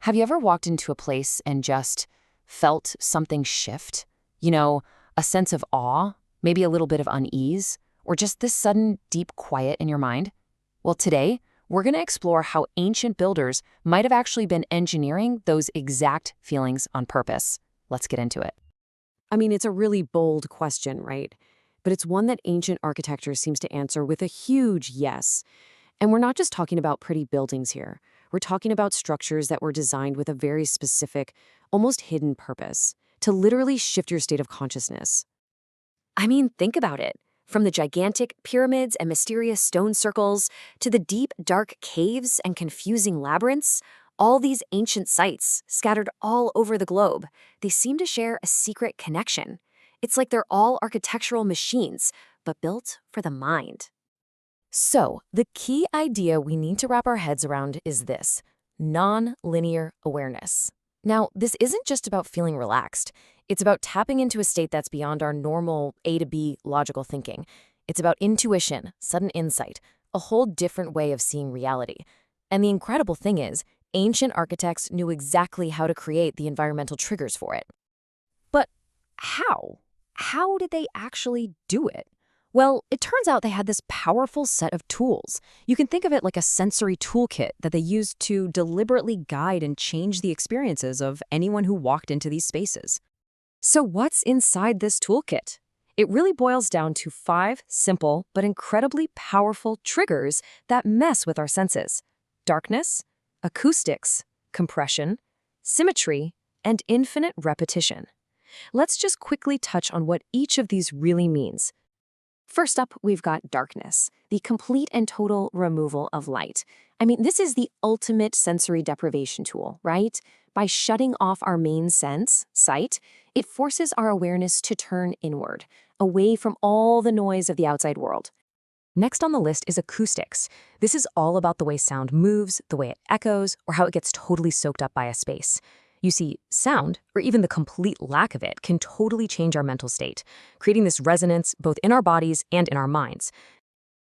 Have you ever walked into a place and just felt something shift? You know, a sense of awe, maybe a little bit of unease, or just this sudden deep quiet in your mind? Well, today, we're going to explore how ancient builders might have actually been engineering those exact feelings on purpose. Let's get into it. I mean, it's a really bold question, right? But it's one that ancient architecture seems to answer with a huge yes. And we're not just talking about pretty buildings here. We're talking about structures that were designed with a very specific, almost hidden purpose, to literally shift your state of consciousness. I mean, think about it. From the gigantic pyramids and mysterious stone circles to the deep, dark caves and confusing labyrinths, all these ancient sites, scattered all over the globe, they seem to share a secret connection. It's like they're all architectural machines, but built for the mind. So, the key idea we need to wrap our heads around is this: non-linear awareness. Now, this isn't just about feeling relaxed. It's about tapping into a state that's beyond our normal A to B logical thinking. It's about intuition, sudden insight, a whole different way of seeing reality. And the incredible thing is, ancient architects knew exactly how to create the environmental triggers for it. But how? How did they actually do it? Well, it turns out they had this powerful set of tools. You can think of it like a sensory toolkit that they used to deliberately guide and change the experiences of anyone who walked into these spaces. So what's inside this toolkit? It really boils down to 5 simple but incredibly powerful triggers that mess with our senses: darkness, acoustics, compression, symmetry, and infinite repetition. Let's just quickly touch on what each of these really means. First up, we've got darkness, the complete and total removal of light. I mean, this is the ultimate sensory deprivation tool, right? By shutting off our main sense, sight, it forces our awareness to turn inward, away from all the noise of the outside world. Next on the list is acoustics. This is all about the way sound moves, the way it echoes, or how it gets totally soaked up by a space. You see, sound, or even the complete lack of it, can totally change our mental state, creating this resonance both in our bodies and in our minds.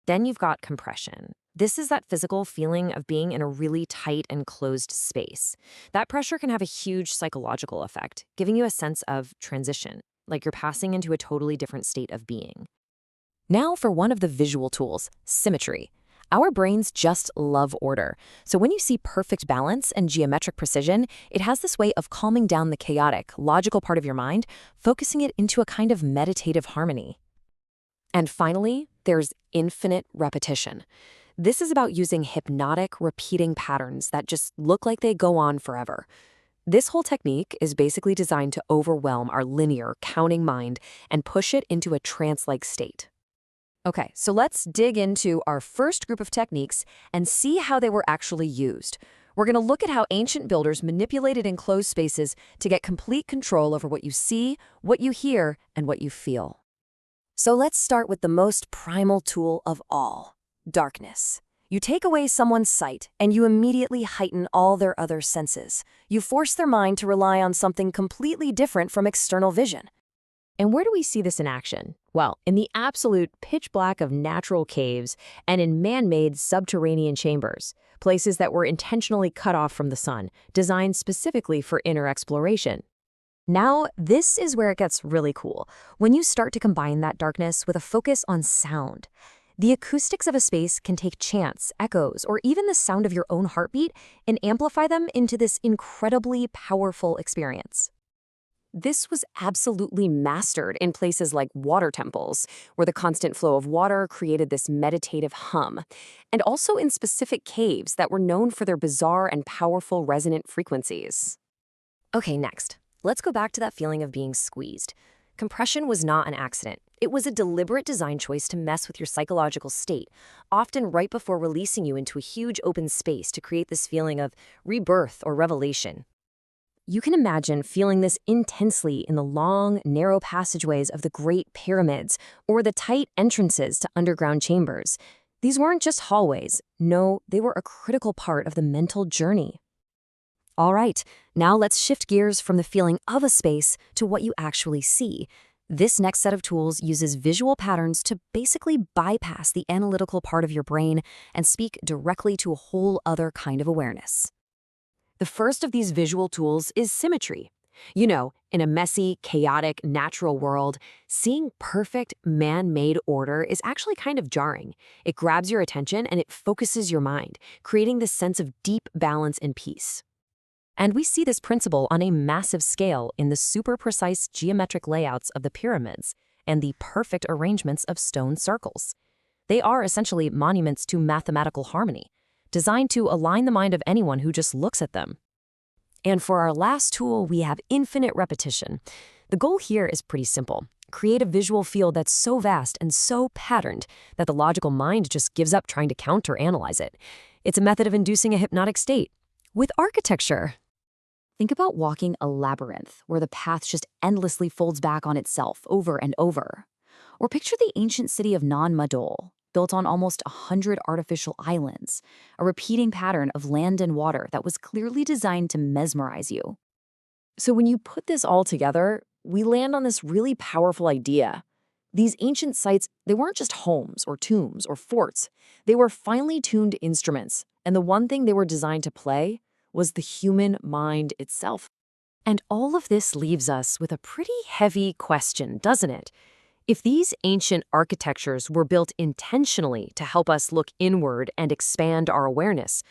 Then you've got compression. This is that physical feeling of being in a really tight and closed space. That pressure can have a huge psychological effect, giving you a sense of transition, like you're passing into a totally different state of being. Now for one of the visual tools, symmetry. Our brains just love order. So when you see perfect balance and geometric precision, it has this way of calming down the chaotic, logical part of your mind, focusing it into a kind of meditative harmony. And finally, there's infinite repetition. This is about using hypnotic, repeating patterns that just look like they go on forever. This whole technique is basically designed to overwhelm our linear, counting mind and push it into a trance-like state. Okay, so let's dig into our first group of techniques and see how they were actually used. We're going to look at how ancient builders manipulated enclosed spaces to get complete control over what you see, what you hear, and what you feel. So let's start with the most primal tool of all: darkness. You take away someone's sight, and you immediately heighten all their other senses. You force their mind to rely on something completely different from external vision. And where do we see this in action? Well, in the absolute pitch black of natural caves and in man-made subterranean chambers, places that were intentionally cut off from the sun, designed specifically for inner exploration. Now, this is where it gets really cool, when you start to combine that darkness with a focus on sound. The acoustics of a space can take chants, echoes, or even the sound of your own heartbeat and amplify them into this incredibly powerful experience. This was absolutely mastered in places like water temples, where the constant flow of water created this meditative hum, and also in specific caves that were known for their bizarre and powerful resonant frequencies. Okay, next, let's go back to that feeling of being squeezed. Compression was not an accident. It was a deliberate design choice to mess with your psychological state, often right before releasing you into a huge open space to create this feeling of rebirth or revelation. You can imagine feeling this intensely in the long, narrow passageways of the Great Pyramids or the tight entrances to underground chambers. These weren't just hallways. No, they were a critical part of the mental journey. All right, now let's shift gears from the feeling of a space to what you actually see. This next set of tools uses visual patterns to basically bypass the analytical part of your brain and speak directly to a whole other kind of awareness. The first of these visual tools is symmetry. In a messy, chaotic, natural world, seeing perfect, man-made order is actually kind of jarring. It grabs your attention and it focuses your mind, creating this sense of deep balance and peace. And we see this principle on a massive scale in the super precise geometric layouts of the pyramids and the perfect arrangements of stone circles. They are essentially monuments to mathematical harmony, designed to align the mind of anyone who just looks at them. And for our last tool, we have infinite repetition. The goal here is pretty simple. Create a visual field that's so vast and so patterned that the logical mind just gives up trying to counter-analyze it. It's a method of inducing a hypnotic state. With architecture, think about walking a labyrinth where the path just endlessly folds back on itself over and over. Or picture the ancient city of Non-Madol, built on almost 100 artificial islands, a repeating pattern of land and water that was clearly designed to mesmerize you. So when you put this all together, we land on this really powerful idea. These ancient sites, they weren't just homes or tombs or forts. They were finely tuned instruments, and the one thing they were designed to play was the human mind itself. And all of this leaves us with a pretty heavy question, doesn't it? If these ancient architectures were built intentionally to help us look inward and expand our awareness,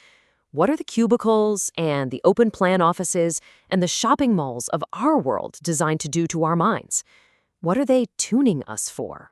what are the cubicles and the open plan offices and the shopping malls of our world designed to do to our minds? What are they tuning us for?